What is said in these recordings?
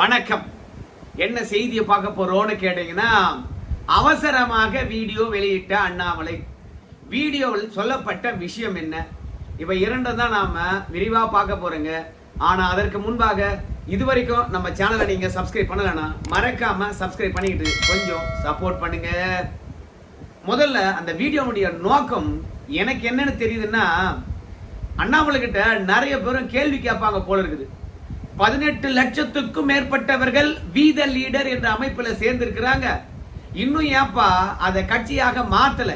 வணக்கம். என்ன செய்தியை பார்க்க போறோம்னு கேட்டீங்கன்னா, அவசரமாக வீடியோ வெளியிட்ட அண்ணாமலை. வீடியோவில் சொல்லப்பட்ட விஷயம் என்ன? இப்ப இரண்டு தான் நாம விரிவா பார்க்க போறோங்க. ஆனா அதற்கு முன்பாக இதுவரைக்கும் நம்ம சேனலை நீங்க சப்ஸ்கிரைப் பண்ணலன்னா மறக்காம சப்ஸ்கிரைப் பண்ணிட்டு கொஞ்சம் சப்போர்ட் பண்ணுங்க. முதல்ல அந்த வீடியோனுடைய நோக்கம் எனக்கு என்னன்னு தெரியுதுன்னா, அண்ணாமலை கிட்ட நிறைய பேரும் கேள்வி கேட்பாங்க போல இருக்குது. 18 லட்சத்துக்கும் மேற்பட்டவர்கள் வீத லீடர் என்ற அமைப்புல சேர்ந்திருக்கிறாங்க. இன்னும் ஏப்பா அதை கட்சியாக மாத்தல?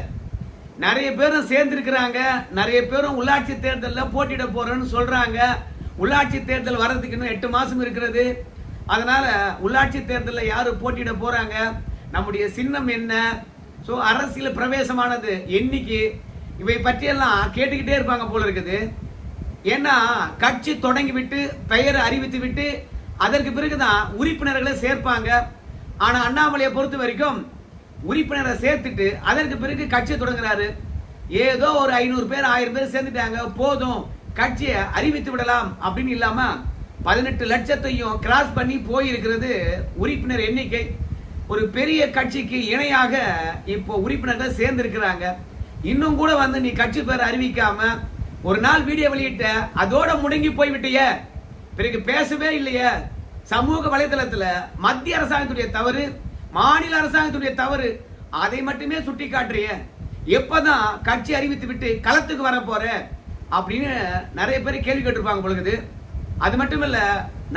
நிறைய பேரும் சேர்ந்திருக்கிறாங்க. நிறைய பேரும் உள்ளாட்சி தேர்தலில் போட்டியிட போறேன்னு சொல்றாங்க. உள்ளாட்சி தேர்தல் வர்றதுக்கு இன்னும் 8 மாசம் இருக்கிறது. அதனால உள்ளாட்சி தேர்தலில் யாரு போட்டியிட போறாங்க, நம்முடைய சின்னம் என்ன, சோ அரசியல் பிரவேசமானது என்னைக்கு, இவை பற்றியெல்லாம் கேட்டுக்கிட்டே இருப்பாங்க போல இருக்குது. ஏன்னா கட்சி தொடங்கி விட்டு பெயரை அறிவித்து விட்டு அதற்கு பிறகுதான் உறுப்பினர்களை சேர்ப்பாங்க. ஆனா அண்ணாமலையை பொறுத்த வரைக்கும் உறுப்பினரை சேர்த்துட்டு அதற்கு பிறகு கட்சி தொடங்குறாரு. ஏதோ ஒரு 500 பேர் 1000 பேர் சேர்ந்துட்டாங்க, போதும் கட்சியை அறிவித்து விடலாம் அப்படின்னு இல்லாம 18 லட்சத்தையும் கிராஸ் பண்ணி போயிருக்கிறது உறுப்பினர் எண்ணிக்கை. ஒரு பெரிய கட்சிக்கு இணையாக இப்போ உறுப்பினர்கள் சேர்ந்து இருக்கிறாங்க. இன்னும் கூட நீ கட்சி பேர் அறிவிக்காம ஒரு நாள் வீடியோ வெளியிட்ட, அதோட முடங்கி போய்விட்டிய, பிறகு பேசவே இல்லையே. சமூக வலைதளத்துல மத்திய அரசாங்கத்துடைய தவறு, மாநில அரசாங்கத்துடைய தவறு, அதை மட்டுமே சுட்டி காட்டுறிய. எப்பதான் கட்சி அறிவித்து விட்டு களத்துக்கு வர போற அப்படின்னு நிறைய பேர் கேள்வி கேட்டிருப்பாங்க பொழுது. அது மட்டும் இல்ல,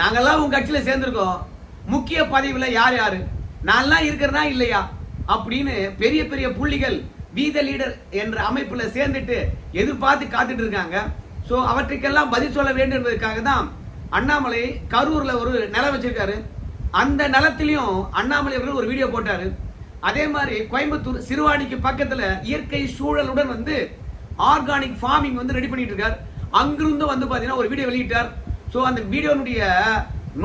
நாங்கெல்லாம் உங்க கட்சியில சேர்ந்திருக்கோம், முக்கிய பதவியில யார் யாரு, நான்லாம் இருக்கிறனா இல்லையா அப்படின்னு பெரிய பெரிய புள்ளிகள் வீத லீடர் என்ற அமைப்புல சேர்ந்துட்டு எதிர்பார்த்து காத்துட்டு இருக்காங்க. சோ அவற்றுக்கெல்லாம் பதில் சொல்ல வேண்டும் என்பதற்காக தான் அண்ணாமலை கரூர்ல ஒரு நிலம் வச்சிருக்காரு. அந்த நிலத்திலையும் அண்ணாமலை அவர்கள் ஒரு வீடியோ போட்டாரு. அதே மாதிரி கோயம்புத்தூர் சிறுவாணிக்கு பக்கத்துல இயற்கை சூழலுடன் ஆர்கானிக் ஃபார்மிங் ரெடி பண்ணிட்டு இருக்கார். அங்கிருந்து பாத்தீங்கன்னா ஒரு வீடியோ வெளியிட்டார். சோ அந்த வீடியோனுடைய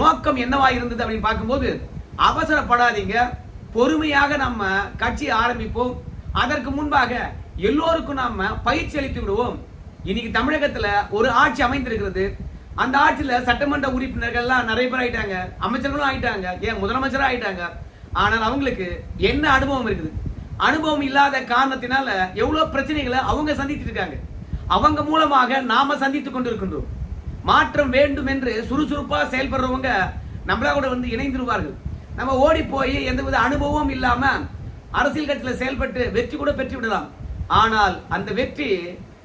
நோக்கம் என்னவா இருந்தது அப்படின்னு பார்க்கும்போது, அவசரப்படாதீங்க, பொறுமையாக நம்ம கட்சி ஆரம்பிப்போம், அதற்கு முன்பாக எல்லோருக்கும் நாம பயிற்சி அளித்து விடுவோம். இன்னைக்கு தமிழகத்துல ஒரு ஆட்சி அமைந்திருக்கிறது. அந்த ஆட்சியில சட்டமன்ற உறுப்பினர்கள் எல்லாம் நிறைய பேர் ஆயிட்டாங்க, அமைச்சர்களும் ஆயிட்டாங்க, ஏன் முதலமைச்சரும் ஆயிட்டாங்க. ஆனால் அவங்களுக்கு என்ன அனுபவம் இருக்குது? அனுபவம் இல்லாத காரணத்தினால எவ்வளவு பிரச்சனைகளை அவங்க சந்தித்து இருக்காங்க. அவங்க மூலமாக நாம சந்தித்துக் கொண்டிருக்கின்றோம். மாற்றம் வேண்டும் என்று சுறுசுறுப்பா செயல்படுறவங்க நம்மளா கூட இணைந்துருவார்கள். நம்ம ஓடி போய் எந்தவித அனுபவமும் இல்லாம அரசியல் கட்சியில செயல்பட்டு வெற்றி கூட பெற்று விடலாம். ஆனால் அந்த வெற்றி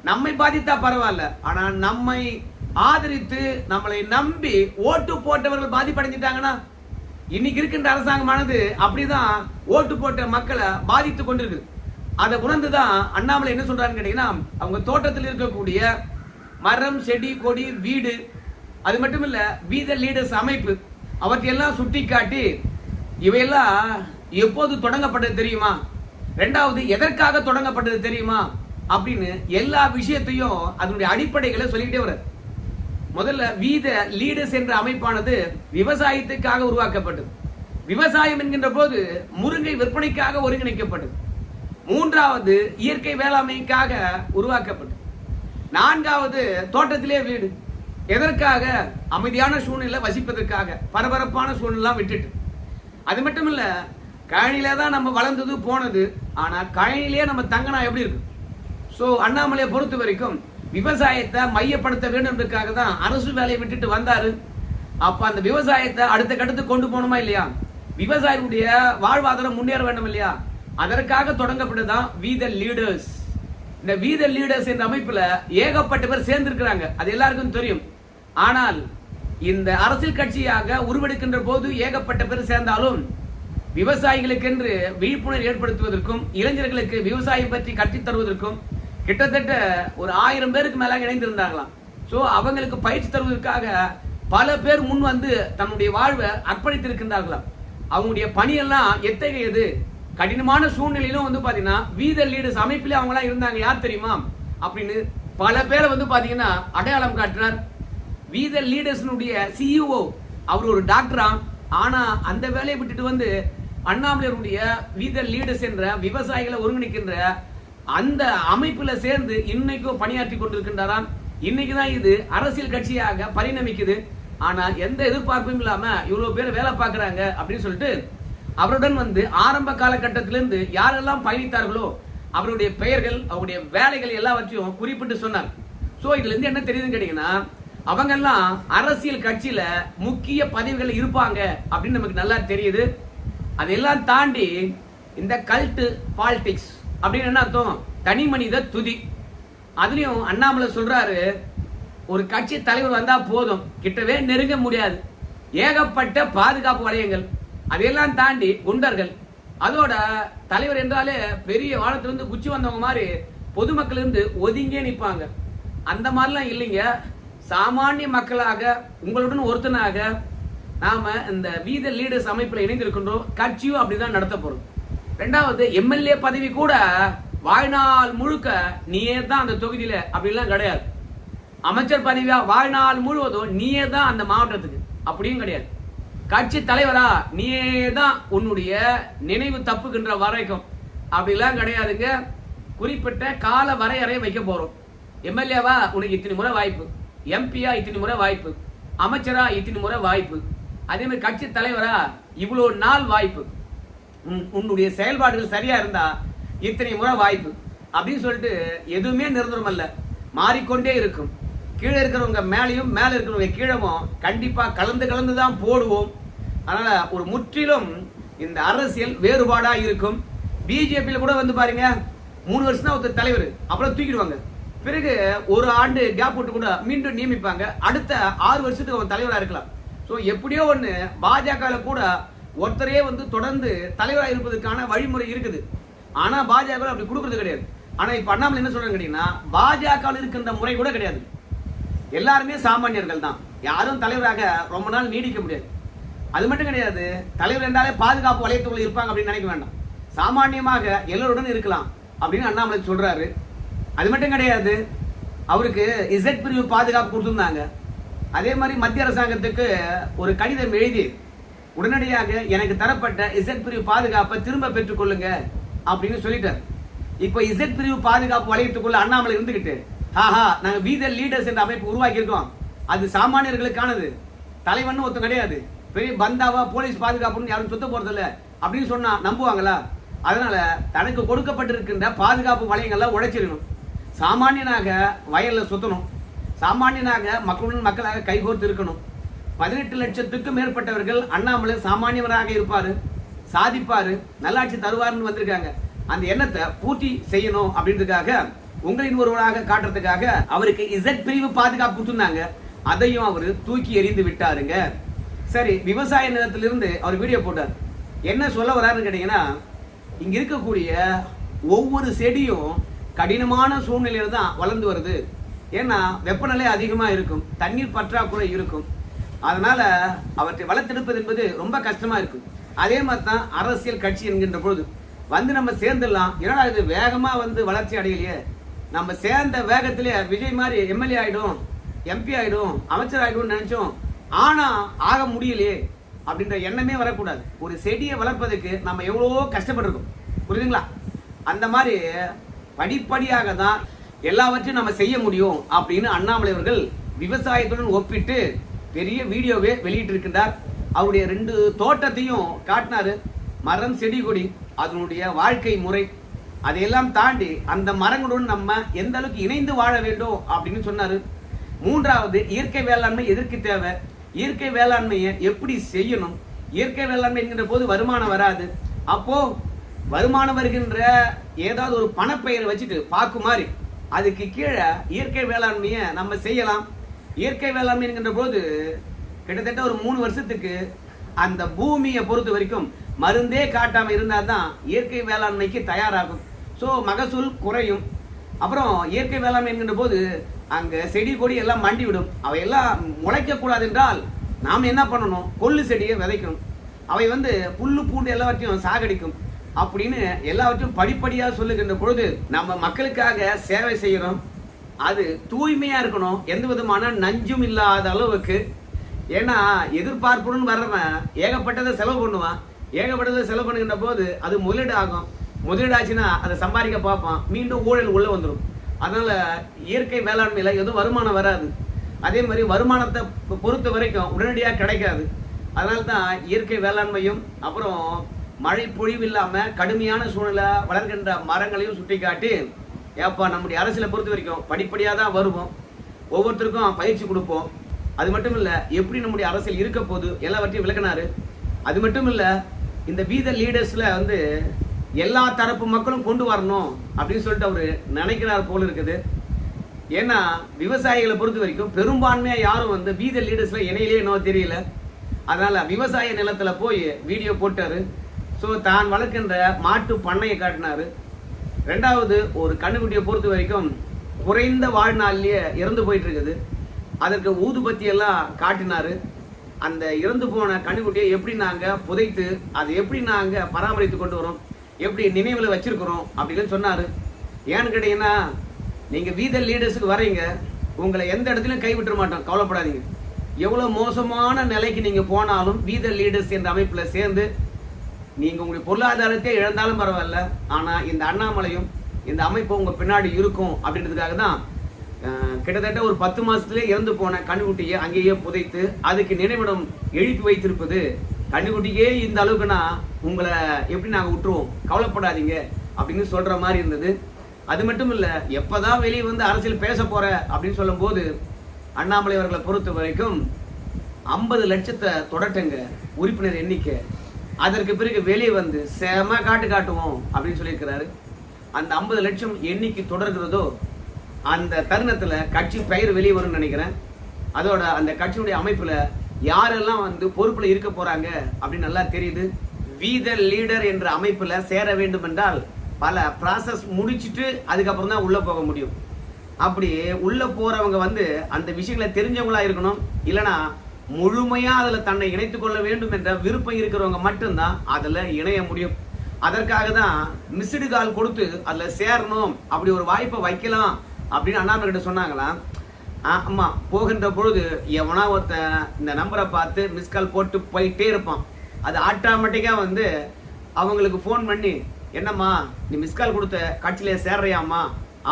நம்மை பாதித்தா பரவாயில்ல, ஆனா நம்மை ஆதரித்து நம்மளை நம்பி ஓட்டு போட்டவர்கள் பாதிப்படைஞ்சிட்டாங்கன்னா, இன்னைக்கு இருக்கின்ற அரசாங்கமானது அப்படிதான் ஓட்டு போட்ட மக்களை பாதித்து கொண்டிருக்கு. அதை உணர்ந்துதான் அண்ணாமலை என்ன சொல்றாருன்னு கேட்டீங்கன்னா, அவங்க தோட்டத்தில் இருக்கக்கூடிய மரம், செடி, கொடி, வீடு, அது மட்டும் இல்ல வீத லீடர்ஸ் அமைப்பு, அவற்றையெல்லாம் சுட்டி காட்டி இவையெல்லாம் எப்போது தொடங்கப்பட்டது தெரியுமா, ரெண்டாவது எதற்காக தொடங்கப்பட்டது தெரியுமா அப்படின்னு எல்லா விஷயத்தையும் அதனுடைய அடிப்படைகளை சொல்லிக்கிட்டே வர. முதல்ல வீத லீடர்ஸ் என்ற அமைப்பானது விவசாயத்துக்காக உருவாக்கப்பட்டது. விவசாயம் என்கின்ற போது முருங்கை விற்பனைக்காக ஒருங்கிணைக்கப்பட்டது. மூன்றாவது இயற்கை வேளாண்மைக்காக உருவாக்கப்பட்டது. நான்காவது தோட்டத்திலே வீடு, எதற்காக? அமைதியான சூழ்நிலை வசிப்பதற்காக, பரபரப்பான சூழ்நிலை விட்டுட்டு. அது மட்டும் இல்ல, கழனியில தான் நம்ம வளர்ந்தது போனது, ஆனா கழனிலே நம்ம தங்கனா எப்படி இருக்கு? சோ அண்ணாமலையை பொறுத்த வரைக்கும் விவசாயத்தை மையப்படுத்த வேண்டும் என்பதற்காக தான் அரசு வேலையை விட்டுட்டு வந்தாரு. அப்ப அந்த விவசாயத்தை அடுத்த கட்டத்துக்கு கொண்டு போகணுமா இல்லையா? விவசாயிகளுடைய வாழ்வாதாரம் முன்னேற வேண்டும் இல்லையா? அதற்காக தொடங்கப்பட்டதான் வீத லீடர்ஸ். இந்த வீத லீடர்ஸ் என்ற அமைப்புல ஏகப்பட்ட பேர் சேர்ந்து இருக்கிறாங்க, அது எல்லாருக்கும் தெரியும். ஆனால் இந்த அரசியல் கட்சியாக உருவெடுக்கின்ற போது ஏகப்பட்ட பேர் சேர்ந்தாலும் விவசாயிகளுக்கு என்று விழிப்புணர்வு ஏற்படுத்துவதற்கும் இளைஞர்களுக்கு விவசாயம் பற்றி கற்றுத் தருவதற்கும் கிட்டத்தட்ட ஒரு 1000 பேருக்கு மேலாக இணைந்திருந்தாங்களாம். சோ அவங்களுக்கு பயிற்சி தருவதற்காக பல பேர் முன் தன்னுடைய வாழ்வை அர்ப்பணித்திருக்கின்றார்களாம். அவங்களுடைய பணியெல்லாம் எத்தகையது, கடினமான சூழ்நிலையிலும் பாத்தீங்கன்னா வீத லீடர்ஸ் அமைப்பிலே அவங்க எல்லாம் இருந்தாங்க. யார் தெரியுமா அப்படின்னு பல பேரை பாத்தீங்கன்னா அடையாளம் காட்டுறார். வீத லீடர்ஸ்னுடைய சிஇஓ அவர் ஒரு டாக்டரா, ஆனா அந்த வேலையை விட்டுட்டு அண்ணாமலையுடைய வீத லீடர்ஸ் என்ற விவசாயிகளை ஒருங்கிணைக்கின்ற அந்த அமைப்புல சேர்ந்து இன்னைக்கும் பணியாற்றி கொண்டிருக்கின்றாராம். இன்னைக்குதான் இது அரசியல் கட்சியாக பரிணமிக்குது. ஆனா எந்த எதிர்பார்ப்பும் இல்லாம இவ்வளவு பேர் வேலை பார்க்கறாங்க அப்படின்னு சொல்லிட்டு அவருடன் வந்து ஆரம்ப காலகட்டத்திலிருந்து யாரெல்லாம் பயணித்தார்களோ அவருடைய பெயர்கள் அவருடைய வேலைகள் எல்லாவற்றையும் குறிப்பிட்டு சொன்னார். சோ இதுல இருந்து என்ன தெரியுதுன்னு கேட்டீங்கன்னா, அவங்க எல்லாம் அரசியல் கட்சியில முக்கிய பதவிகள் இருப்பாங்க அப்படின்னு நமக்கு நல்லா தெரியுது. அதெல்லாம் தாண்டி இந்த கல்ட் பாலிடிக்ஸ் அப்படின்னு என்ன அர்த்தம்? தனி மனித துதி. அதுலயும் அண்ணாமலை சொல்றாரு, ஒரு கட்சி தலைவர் வந்தா போதும், கிட்டவே நெருங்க முடியாது, ஏகப்பட்ட பாதுகாப்பு வளையங்கள், அதையெல்லாம் தாண்டி குண்டர்கள், அதோட தலைவர் என்றாலே பெரிய வானத்திலிருந்து குச்சி வந்தவங்க மாதிரி பொதுமக்கள் இருந்து ஒதுங்கியே நிற்பாங்க. அந்த மாதிரிலாம் இல்லைங்க. சாமானிய மக்களாக உங்களுடன் ஒருத்தனாக நாம இந்த வீத லீடர்ஸ் அமைப்பில் இணைந்திருக்கின்றோம். கட்சியும் அப்படிதான் நடத்த போறோம். ரெண்டாவது, எம்எல்ஏ பதவி கூட வாழ்நாள் முழுக்க நீயே தான் அந்த தொகுதியில அப்படிலாம் கிடையாது. அமைச்சர் பதவியா வாழ்நாள் முழுவதும் நீயே தான் அந்த மாவட்டத்துக்கு அப்படியும் கிடையாது. கட்சி தலைவரா நீயே தான் உன்னுடைய நினைவு தப்புகின்ற வரைக்கும் அப்படிலாம் கிடையாதுங்க. குறிப்பிட்ட கால வரையறை வைக்க போறோம். எம்எல்ஏவா உனக்கு இத்தனை முறை வாய்ப்பு, எம்பியா இத்தனை முறை வாய்ப்பு, அமைச்சரா இத்தனை முறை வாய்ப்பு, அதே மாதிரி கட்சி தலைவரா இவ்வளவு நாள் வாய்ப்பு, உன்னுடைய செயல்பாடுகள் சரியா இருந்தா இத்தனை முறை வாய்ப்பு அப்படின்னு சொல்லிட்டு எதுவுமே நிரந்தரம் அல்ல, மாறிக்கொண்டே இருக்கும். கீழே இருக்கிறவங்க மேலையும் மேல இருக்கிறவங்க கீழவும் கண்டிப்பா கலந்து தான் போடுவோம். அதனால ஒரு முற்றிலும் இந்த அரசியல் வேறுபாடா இருக்கும். பிஜேபியில கூட வந்து பாருங்க, 3 வருஷம் தான் ஒருத்தர் தலைவர், அப்புறம் தூக்கிடுவாங்க. பிறகு ஒரு ஆண்டு கேப் விட்டு கூட மீண்டும் நியமிப்பாங்க. அடுத்த 6 வருஷத்துக்கு அவன் தலைவராக இருக்கலாம். ஸோ எப்படியோ ஒன்று பாஜக கூட ஒருத்தரே வந்து தொடர்ந்து தலைவராக இருப்பதற்கான வழிமுறை இருக்குது. ஆனா பாஜக அப்படி கொடுக்கறது கிடையாது. ஆனா இப்ப அண்ணாமலை என்ன சொல்றாங்க கேட்டீங்கன்னா, பாஜக இருக்கின்ற முறை கூட கிடையாது. எல்லாருமே சாமானியர்கள் தான், யாரும் தலைவராக ரொம்ப நாள் நீடிக்க முடியாது. அது மட்டும் கிடையாது, தலைவர் என்றாலே பாதுகாப்பு வளையத்துக்குள்ள இருப்பாங்க அப்படின்னு நினைக்க வேண்டாம். சாமானியமாக எல்லோருடன் இருக்கலாம் அப்படின்னு அண்ணாமலை சொல்றாரு. அது மட்டும் கிடையாது, அவருக்கு இசட் பிரிவு பாதுகாப்பு கொடுத்திருந்தாங்க. அதே மாதிரி மத்திய அரசாங்கத்துக்கு ஒரு கடிதம் எழுதி உடனடியாக எனக்கு தரப்பட்ட இசட் பிரிவு பாதுகாப்பை திரும்ப பெற்றுக் கொள்ளுங்க அப்படின்னு சொல்லிட்டார். இப்ப இசட் பிரிவு பாதுகாப்பு வளையத்துக்குள்ள அண்ணாமலை இருந்துகிட்டு, ஆஹா நாங்க வீத லீடர்ஸ் என்ற அமைப்பு உருவாக்கி இருக்கோம், அது சாமானியர்களுக்கானது, தலைவன் ஒருத்தம் கிடையாது, பெரிய பந்தாவா போலீஸ் பாதுகாப்புன்னு யாரும் சுத்த போறது இல்ல அப்படின்னு சொன்னா நம்புவாங்களா? அதனால தனக்கு கொடுக்கப்பட்டிருக்கின்ற பாதுகாப்பு வளையங்கள்லாம் உடைச்சிடணும். சாமானியனாக வயல்ல சுத்தணும், சாமானியனாக மக்களுடன் மக்களாக கைகோர்த்து இருக்கணும். 18 லட்சத்துக்கும் மேற்பட்டவர்கள் அண்ணாமலை சாமானியவராக இருப்பாரு, சாதிப்பாரு, நல்லாட்சி தருவாருன்னு வந்திருக்காங்க. அந்த எண்ணத்தை பூர்த்தி செய்யணும் அப்படின்றதுக்காக, உங்களின் ஒருவராக காட்டுறதுக்காக அவருக்கு இசட் பிரிவு பாதுகாப்பு கொடுத்துருந்தாங்க. அதையும் அவர் தூக்கி எறிந்து விட்டாருங்க. சரி, விவசாய நிலத்திலிருந்து அவர் வீடியோ போட்டார். என்ன சொல்ல வராருன்னு கேட்டீங்கன்னா, இங்க இருக்கக்கூடிய ஒவ்வொரு செடியும் கடினமான சூழ்நிலையில தான் வளர்ந்து வருது. ஏன்னா வெப்பநிலை அதிகமா இருக்கும், தண்ணீர் பற்றாக்குறை இருக்கும். அதனால அவற்றை வளர்த்தெடுப்பது என்பது ரொம்ப கஷ்டமா இருக்கும். அதே மாதிரி தான் அரசியல் கட்சி என்கின்ற பொழுது வந்து நம்ம சேர்ந்துடலாம், ஏன்னா இது வேகமா வந்து வளர்ச்சி அடையலையே, நம்ம சேர்ந்த வேகத்திலே விஜய் மாதிரி எம்எல்ஏ ஆயிடும், எம்பி ஆயிடும், அமைச்சர் ஆயிடும் நினைச்சோம், ஆனா ஆக முடியலையே அப்படின்ற எண்ணமே வரக்கூடாது. ஒரு செடியை வளர்ப்பதற்கு நம்ம எவ்வளவோ கஷ்டப்பட்டிருக்கோம், புரியுதுங்களா? அந்த மாதிரி படிப்படியாக தான் எல்லாவற்றையும் நம்ம செய்ய முடியும் அப்படின்னு அண்ணாமலை அவர்கள் விவசாயத்துடன் ஒப்பிட்டு பெரிய வீடியோவே வெளியிட்டு இருக்கின்றார். அவருடைய 2 தோட்டத்தையும் காட்டினாரு. மரம், செடி, கொடி, அதனுடைய வாழ்க்கை முறை, அதையெல்லாம் தாண்டி அந்த மரங்களுடன் நம்ம எந்த அளவுக்கு இணைந்து வாழ வேண்டும் அப்படின்னு சொன்னாரு. 3வது, இயற்கை வேளாண்மை எதற்கு தேவை, இயற்கை வேளாண்மையை எப்படி செய்யணும், இயற்கை வேளாண்மை என்கின்ற போது வருமானம் வராது, அப்போ வருமானம் வருகின்ற ஏதாவது ஒரு பணப்பெயரை வச்சுட்டு பாக்கு மாதிரி அதுக்கு கீழே இயற்கை வேளாண்மையை நம்ம செய்யலாம். இயற்கை வேளாண்மை என்கின்ற போது கிட்டத்தட்ட ஒரு 3 வருஷத்துக்கு அந்த பூமியை பொறுத்த வரைக்கும் மருந்தே காட்டாம இருந்தால் தான் இயற்கை வேளாண்மைக்கு தயாராகும். ஸோ மகசூல் குறையும். அப்புறம் இயற்கை வேளாண்மை என்கின்ற போது அங்க செடி கொடி எல்லாம் மண்டி விடும். அவையெல்லாம் முளைக்க கூடாது என்றால் நாம் என்ன பண்ணணும், கொள்ளு செடியை விதைக்கணும். அவை வந்து புல்லு பூண்டு எல்லாவற்றையும் சாகடிக்கும் அப்படின்னு எல்லாவற்றையும் படிப்படியாக சொல்லுகின்ற பொழுது நம்ம மக்களுக்காக சேவை செய்யணும். அது தூய்மையா இருக்கணும், எந்த விதமான நஞ்சும் இல்லாத அளவுக்கு. ஏன்னா எதிர்பார்ப்புடன் வர்றவன் ஏகப்பட்டதை செலவு பண்ணுவான். ஏகப்பட்டதை செலவு பண்ணுகின்ற போது அது முதலீடு ஆகும். முதலீடு ஆச்சுன்னா அதை சம்பாதிக்க பார்ப்பான், மீண்டும் ஊழல் உள்ள வந்துடும். அதனால இயற்கை வேளாண்மையில எதுவும் வருமானம் வராது. அதே மாதிரி வருமானத்தை பொறுத்த வரைக்கும் உடனடியாக கிடைக்காது. அதனால தான் இயற்கை வேளாண்மையும் அப்புறம் மழை பொழிவு இல்லாமல் கடுமையான சூழ்நிலை வளர்கின்ற மரங்களையும் சுட்டி காட்டி, ஏப்பா நம்முடைய அரசியலை பொறுத்த வரைக்கும் படிப்படியாக தான் வருவோம், ஒவ்வொருத்தருக்கும் பயிற்சி கொடுப்போம். அது மட்டும் இல்லை, எப்படி நம்முடைய அரசியல் இருக்க போது எல்லாவற்றையும் விளக்கினாரு. அது மட்டும் இல்லை, இந்த பி த லீடர்ஸில் வந்து எல்லா தரப்பு மக்களும் கொண்டு வரணும் அப்படின்னு சொல்லிட்டு அவர் நினைக்கிறார் போல இருக்குது. ஏன்னா விவசாயிகளை பொறுத்த வரைக்கும் பெரும்பான்மையாக யாரும் வந்து பி த லீடர்ஸில் இணையிலே என்னவோ தெரியல. அதனால் விவசாய நிலத்தில் போய் வீடியோ போட்டார். ஸோ தான் வளர்க்கின்ற மாட்டு பண்ணையை காட்டினார். ரெண்டாவது, ஒரு கண்ணுக்குட்டியை பொறுத்த வரைக்கும் குறைந்த வாழ்நாள்லேயே இறந்து போயிட்டு இருக்குது. அதற்கு ஊதுபத்தியெல்லாம் காட்டினார். அந்த இறந்து போன கண்ணுக்குட்டியை எப்படி நாங்கள் புதைத்து அதை எப்படி நாங்கள் பராமரித்து கொண்டு வரோம், எப்படி நினைவில் வச்சிருக்கிறோம் அப்படின்னு சொன்னார். ஏன்னு கேட்டீங்கன்னா, நீங்கள் பி த லீடர்ஸுக்கு வரீங்க, உங்களை எந்த இடத்துலையும் கைவிட்டுற மாட்டோம், கவலைப்படாதீங்க. எவ்வளோ மோசமான நிலைக்கு நீங்கள் போனாலும் பி த லீடர்ஸ் என்ற அமைப்பில் சேர்ந்து நீங்கள் உங்களுடைய பொருளாதாரத்தை இழந்தாலும் பரவாயில்ல, ஆனால் இந்த அண்ணாமலையும் இந்த அமைப்பு உங்கள் பின்னாடி இருக்கும் அப்படின்றதுக்காக தான் கிட்டத்தட்ட ஒரு 10 மாதத்துலேயே இறந்து போன கண்ணுக்குட்டியை அங்கேயே புதைத்து அதுக்கு நினைவிடம் எழுப்பி வைத்திருப்பது. கண்ணுக்குட்டியே இந்த அளவுக்குன்னா உங்களை எப்படி நாங்கள் விட்டுருவோம், கவலைப்படாதீங்க அப்படின்னு சொல்கிற மாதிரி இருந்தது. அது மட்டும் இல்லை, எப்போதான் வெளியே வந்து அரசியல் பேச போகிற அப்படின்னு சொல்லும்போது அண்ணாமலை அவர்களை பொறுத்த வரைக்கும் 50 லட்சத்தை தொடட்டுங்க உறுப்பினர் எண்ணிக்கை, அதற்கு பிறகு வெளியே வந்து செம காட்டுவோம் அப்படின்னு சொல்லியிருக்கிறாரு. அந்த 50 லட்சம் எண்ணிக்கை தொடர்கிறதோ அந்த தருணத்தில் கட்சி பெயர் வெளியே வரும்னு நினைக்கிறேன். அதோட அந்த கட்சியுடைய அமைப்பில் யாரெல்லாம் வந்து பொறுப்பில் இருக்க போகிறாங்க அப்படின்னு நல்லா தெரியுது. வி த லீடர் என்ற அமைப்பில் சேர வேண்டும் என்றால் பல ப்ராசஸ் முடிச்சுட்டு அதுக்கப்புறம் தான் உள்ளே போக முடியும். அப்படி உள்ளே போகிறவங்க வந்து அந்த விஷயங்களை தெரிஞ்சவங்களா இருக்கணும். இல்லைனா முழுமையாக அதில் தன்னை இணைத்து கொள்ள வேண்டும் என்ற விருப்பம் இருக்கிறவங்க மட்டும்தான் அதில் இணைய முடியும். அதற்காக தான் மிஸ்டு கால் கொடுத்து அதில் சேரணும், அப்படி ஒரு வாய்ப்பை வைக்கலாம் அப்படின்னு அண்ணாமலை கிட்ட சொன்னாங்களாம். ஆமாம், போகின்ற பொழுது எவனா ஒருத்தன் இந்த நம்பரை பார்த்து மிஸ் கால் போட்டு போயிட்டே இருப்பான். அது ஆட்டோமேட்டிக்காக வந்து அவங்களுக்கு ஃபோன் பண்ணி, என்னம்மா நீ மிஸ் கால் கொடுத்த கட்சியிலே சேர்றியாம்மா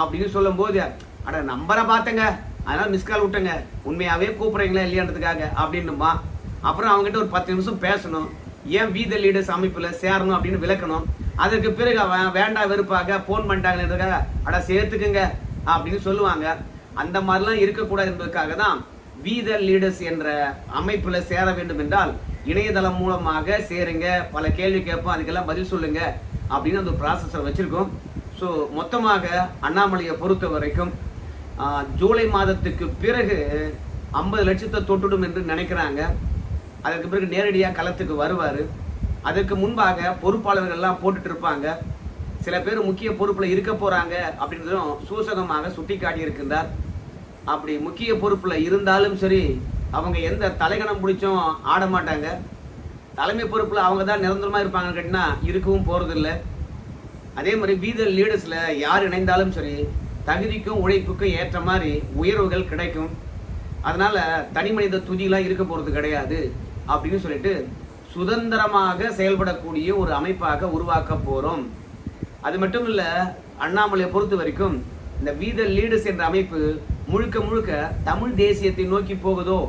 அப்படின்னு சொல்லும் போது, அட நம்பரை பார்த்தங்க அதனால் மிஸ் கால் விட்டங்க, உண்மையாகவே கூப்பிட்றீங்களா இல்லையான்றதுக்காக அப்படின்னுமா. அப்புறம் அவங்ககிட்ட ஒரு 10 நிமிஷம் பேசணும், ஏன் வி த லீடர்ஸ் அமைப்பில் சேரணும் அப்படின்னு விளக்கணும். அதற்கு பிறகு அவன் வேண்டாம் வெறுப்பாக ஃபோன் பண்ணிட்டாங்கன்றதுக்காக அட சேர்த்துக்குங்க அப்படின்னு சொல்லுவாங்க. அந்த மாதிரிலாம் இருக்கக்கூடாது என்பதற்காக தான் வி த லீடர்ஸ் என்ற அமைப்பில் சேர வேண்டும் என்றால் இணையதளம் மூலமாக சேருங்க, பல கேள்வி கேட்போம், அதுக்கெல்லாம் பதில் சொல்லுங்க அப்படின்னு அந்த ப்ராசஸை வச்சுருக்கோம். ஸோ மொத்தமாக அண்ணாமலையை பொறுத்த வரைக்கும் ஜூலை மாதத்துக்கு பிறகு 50 லட்சத்தை தொட்டுடும் என்று நினைக்கிறாங்க. அதற்கு பிறகு நேரடியாக களத்துக்கு வருவார். அதற்கு முன்பாக பொறுப்பாளர்கள்லாம் போட்டுட்டு இருப்பாங்க. சில பேர் முக்கிய பொறுப்பில் இருக்க போகிறாங்க அப்படின்றதும் சூசகமாக சுட்டி காட்டியிருக்கின்றார். அப்படி முக்கிய பொறுப்பில் இருந்தாலும் சரி, அவங்க எந்த தலைகணம் பிடிச்சும் ஆட மாட்டாங்க. தலைமை பொறுப்பில் அவங்க தான் நிரந்தரமாக இருப்பாங்கன்னு கேட்டினா இருக்கவும் போகிறதில்ல. அதே மாதிரி வி த லீடர்ஸில் யார் இணைந்தாலும் சரி, தகுதிக்கும் உழைப்புக்கும் ஏற்ற மாதிரி உயர்வுகள் கிடைக்கும். அதனால் தனி மனித துதிலாம் இருக்க போகிறது கிடையாது அப்படின்னு சொல்லிட்டு சுதந்திரமாக செயல்படக்கூடிய ஒரு அமைப்பாக உருவாக்க போகிறோம். அது மட்டும் இல்லை, அண்ணாமலையை பொறுத்த வரைக்கும் இந்த வி த லீடர்ஸ் என்ற அமைப்பு முழுக்க முழுக்க தமிழ் தேசியத்தை நோக்கி போகுதோ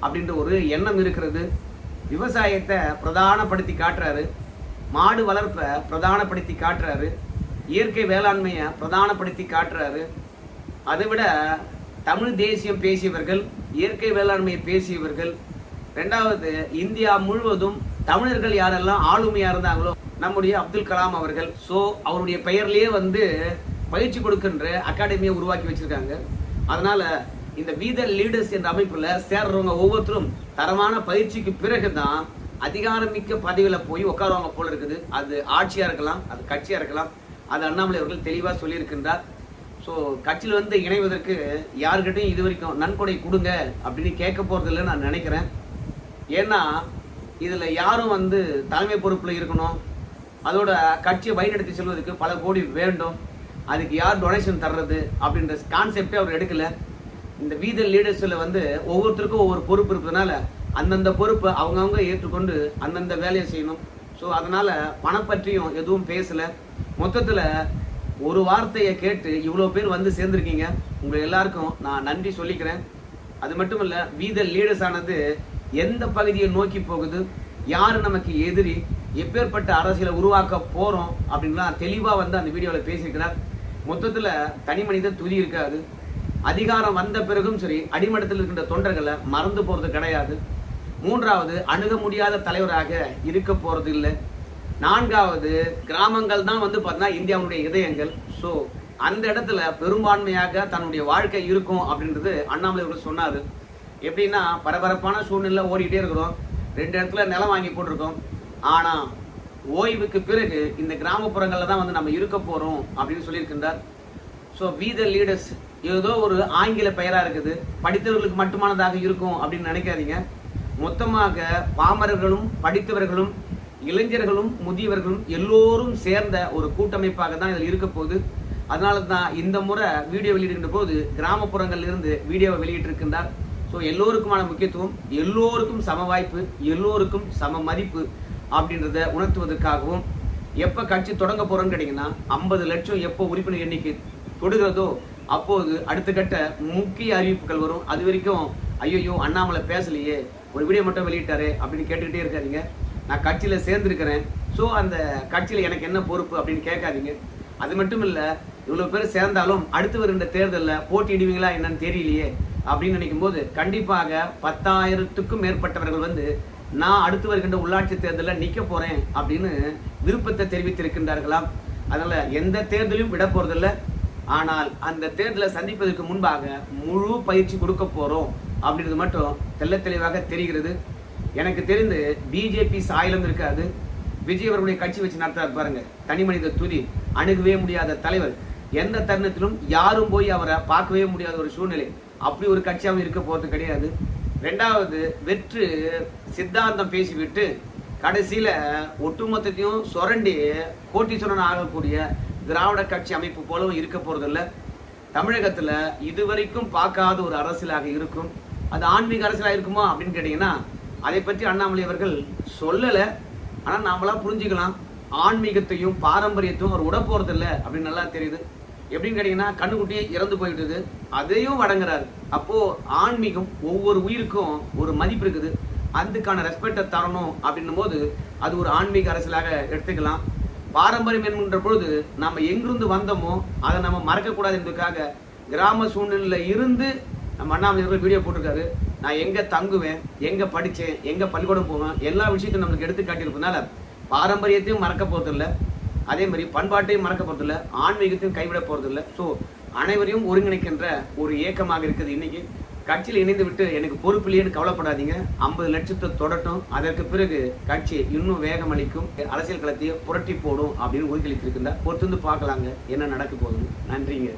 அப்படின்ற ஒரு எண்ணம் இருக்கிறது. விவசாயத்தை பிரதானப்படுத்தி காட்டுறாரு, மாடு வளர்ப்பை பிரதானப்படுத்தி காட்டுறாரு, இயற்கை வேளாண்மையை பிரதானப்படுத்தி காட்டுறாரு. அதை விட தமிழ் தேசியம் பேசியவர்கள், இயற்கை வேளாண்மையை பேசியவர்கள், ரெண்டாவது இந்தியா முழுவதும் தமிழர்கள் யாரெல்லாம் ஆளுமையாக இருந்தாங்களோ நம்முடைய அப்துல் கலாம் அவர்கள். ஸோ அவருடைய பெயர்லேயே வந்து பயிற்சி கொடுக்கின்ற அகாடமியை உருவாக்கி வச்சிருக்காங்க. அதனால இந்த வி த லீடர்ஸ் என்ற அமைப்பில் சேர்றவங்க ஒவ்வொருத்தரும் தரமான பயிற்சிக்கு பிறகு தான் அதிகாரமிக்க பதவியில் போய் உட்காருவாங்க போல இருக்குது. அது ஆட்சியாக இருக்கலாம், அது கட்சியாக இருக்கலாம். அது அண்ணாமலை அவர்கள் தெளிவாக சொல்லியிருக்கின்றார். ஸோ கட்சியில் வந்து இணைவதற்கு யாருக்கிட்டையும் இது வரைக்கும் நன்கொடை கொடுங்க அப்படின்னு கேட்க போகிறதில்ல நான் நினைக்கிறேன். ஏன்னா இதில் யாரும் வந்து தலைமை பொறுப்பில் இருக்கணும், அதோட கட்சியை வழிநடத்தி செல்வதற்கு பல கோடி வேண்டும், அதுக்கு யார் டொனேஷன் தர்றது அப்படின்ற கான்செப்டே அவர் எடுக்கலை. இந்த வி த லீடர்ஸில் வந்து ஒவ்வொருத்தருக்கும் ஒவ்வொரு பொறுப்பு இருப்பதுனால அந்தந்த பொறுப்பை அவங்கவுங்க ஏற்றுக்கொண்டு அந்தந்த வேலையை செய்யணும். ஸோ அதனால் பணம் பற்றியும் எதுவும் பேசலை. மொத்தத்தில் ஒரு வார்த்தையை கேட்டு இவ்வளோ பேர் வந்து சேர்ந்துருக்கீங்க. உங்களை எல்லாருக்கும் நான் நன்றி சொல்லிக்கிறேன். அது மட்டும் இல்ல வீத லீடர்ஸ் ஆனது எந்த பகுதியை நோக்கி போகுது, யாரு நமக்கு எதிரி, எப்பேற்பட்ட அரசியலை உருவாக்க போறோம் அப்படின்லாம் தெளிவா வந்து அந்த வீடியோவில் பேசியிருக்கிறார். மொத்தத்துல தனி மனித துதி இருக்காது. அதிகாரம் வந்த பிறகும் சரி அடிமட்டத்தில் இருக்கின்ற தொண்டர்களை மறந்து போறது கிடையாது. மூன்றாவது, அணுக முடியாத தலைவராக இருக்க போறது இல்லை. நான்காவது, கிராமங்கள் தான் வந்து பார்த்தீங்கன்னா இந்தியாவுடைய இதயங்கள். ஸோ அந்த இடத்துல பெரும்பான்மையாக தன்னுடைய வாழ்க்கை இருக்கும் அப்படின்றது அண்ணாமலை அவர்கள் சொன்னாரு. எப்படின்னா, பரபரப்பான சூழ்நிலை ஓடிக்கிட்டே இருக்கிறோம், 2 இடத்துல நிலம் வாங்கி போட்டிருக்கோம், ஆனா ஓய்வுக்கு பிறகு இந்த கிராமப்புறங்கள்ல தான் வந்து நம்ம இருக்க போறோம் அப்படின்னு சொல்லியிருக்கின்றார். ஸோ வி த லீடர்ஸ் ஏதோ ஒரு ஆங்கில பெயரா இருக்குது, படித்தவர்களுக்கு மட்டுமானதாக இருக்கும் அப்படின்னு நினைக்காதீங்க. மொத்தமாக பாமரர்களும் படித்தவர்களும் இளைஞர்களும் முதியவர்களும் எல்லோரும் சேர்ந்த ஒரு கூட்டமைப்பாக தான் இதில் இருக்க போகுது. அதனால தான் இந்த முறை வீடியோ வெளியிடுகின்ற போது கிராமப்புறங்களில் இருந்து வீடியோவை வெளியிட்டிருக்கின்றார். ஸோ எல்லோருக்குமான முக்கியத்துவம், எல்லோருக்கும் சம வாய்ப்பு, எல்லோருக்கும் சம மதிப்பு அப்படின்றத உணர்த்துவதற்காகவும், எப்போ கட்சி தொடங்க போறோம்னு கேட்டீங்கன்னா 50 லட்சம் எப்போ உறுப்பினர் எண்ணிக்கை தொடுகிறதோ அப்போது அடுத்த கட்ட முக்கிய அறிவிப்புகள் வரும். அது வரைக்கும் ஐயோ அண்ணாமலை பேசலையே, ஒரு வீடியோ மட்டும் வெளியிட்டாரு அப்படின்னு கேட்டுக்கிட்டே இருக்காதீங்க. நான் கட்சியில சேர்ந்திருக்கிறேன், ஸோ அந்த கட்சியில எனக்கு என்ன பொறுப்பு அப்படின்னு கேட்காதீங்க. அது மட்டும் இல்ல, இவ்வளவு பேர் சேர்ந்தாலும் அடுத்து வருகின்ற தேர்தலில் போட்டியிடுவீங்களா என்னன்னு தெரியலையே அப்படின்னு நினைக்கும் போது கண்டிப்பாக 10,000க்கும் மேற்பட்டவர்கள் வந்து நான் அடுத்து வருகின்ற உள்ளாட்சி தேர்தலில் நிக்க போறேன் அப்படின்னு விருப்பத்தை தெரிவித்திருக்கின்றார்களாம். அதனால எந்த தேர்தலையும் விட போறதில்ல. ஆனால் அந்த தேர்தலை சந்திப்பதற்கு முன்பாக முழு பயிற்சி கொடுக்க போறோம் அப்படின்றது மட்டும் தெள்ள தெளிவாக தெரிகிறது. எனக்கு தெரிந்து பிஜேபி சாயலும் இருக்காது. விஜய் அவர்களுடைய கட்சி வச்சு நடத்துறாரு பாருங்க, தனி மனித துதி, அணுகவே முடியாத தலைவர், எந்த தருணத்திலும் யாரும் போய் அவரை பார்க்கவே முடியாத ஒரு சூழ்நிலை, அப்படி ஒரு கட்சியாகவும் இருக்க போறது கிடையாது. 2வது, வெற்று சித்தாந்தம் பேசிவிட்டு கடைசியில ஒட்டுமொத்தத்தையும் சுரண்டி கோட்டீஸ்வரன் ஆகக்கூடிய திராவிட கட்சி அமைப்பு போலவும் இருக்க போறதில்ல. தமிழகத்துல இதுவரைக்கும் பார்க்காத ஒரு அரசியலாக இருக்கும். அது ஆன்மீக அரசியலாக இருக்குமா அப்படின்னு கேட்டீங்கன்னா அதை பற்றி அண்ணாமலை அவர்கள் சொல்லல. ஆனா நாமளா புரிஞ்சுக்கலாம், ஆன்மீகத்தையும் பாரம்பரியத்தையும் அவர் விட போறதில்ல அப்படின்னு நல்லா தெரியுது. எப்படின்னு கேட்டீங்கன்னா, கண்ணுக்குட்டியே இறந்து போயிட்டுது, அதையும் வழங்குறாரு. அப்போ ஆன்மீகம் ஒவ்வொரு உயிருக்கும் ஒரு மதிப்பு இருக்குது, அதுக்கான ரெஸ்பெக்டை தரணும் அப்படின்னும் போது அது ஒரு ஆன்மீக அரசியலாக எடுத்துக்கலாம். பாரம்பரியம் என்கின்ற பொழுது நம்ம எங்கிருந்து வந்தோமோ அதை நம்ம மறக்கக்கூடாது என்பதற்காக கிராம சூழ்நிலையில இருந்து நம்ம அண்ணாமலை வீடியோ போட்டிருக்காரு. நான் எங்க தங்குவேன், எங்க படிச்சேன், எங்க பள்ளிக்கூடம் போவேன், எல்லா விஷயத்தையும் நம்மளுக்கு எடுத்து காட்டியிருப்பதுனால பாரம்பரியத்தையும் மறக்க போறதில்லை, அதே மாதிரி பண்பாட்டையும் மறக்க போறதில்லை, ஆன்மீகத்தையும் கைவிட போறதில்லை. ஸோ அனைவரையும் ஒருங்கிணைக்கின்ற ஒரு இயக்கமாக இருக்குது. இன்னைக்கு கட்சியில் இணைந்து விட்டு எனக்கு பொறுப்பு இல்லையேன்னு கவலைப்படாதீங்க. 50 லட்சத்தை தொடட்டும், அதற்கு பிறகு கட்சி இன்னும் வேகம் அளிக்கும், அரசியல் களத்தையே புரட்டி போடும் அப்படின்னு உறுதியளித்திருக்கின்றார். பொறுத்து பார்க்கலாங்க என்ன நடக்க போகுது. நன்றிங்க.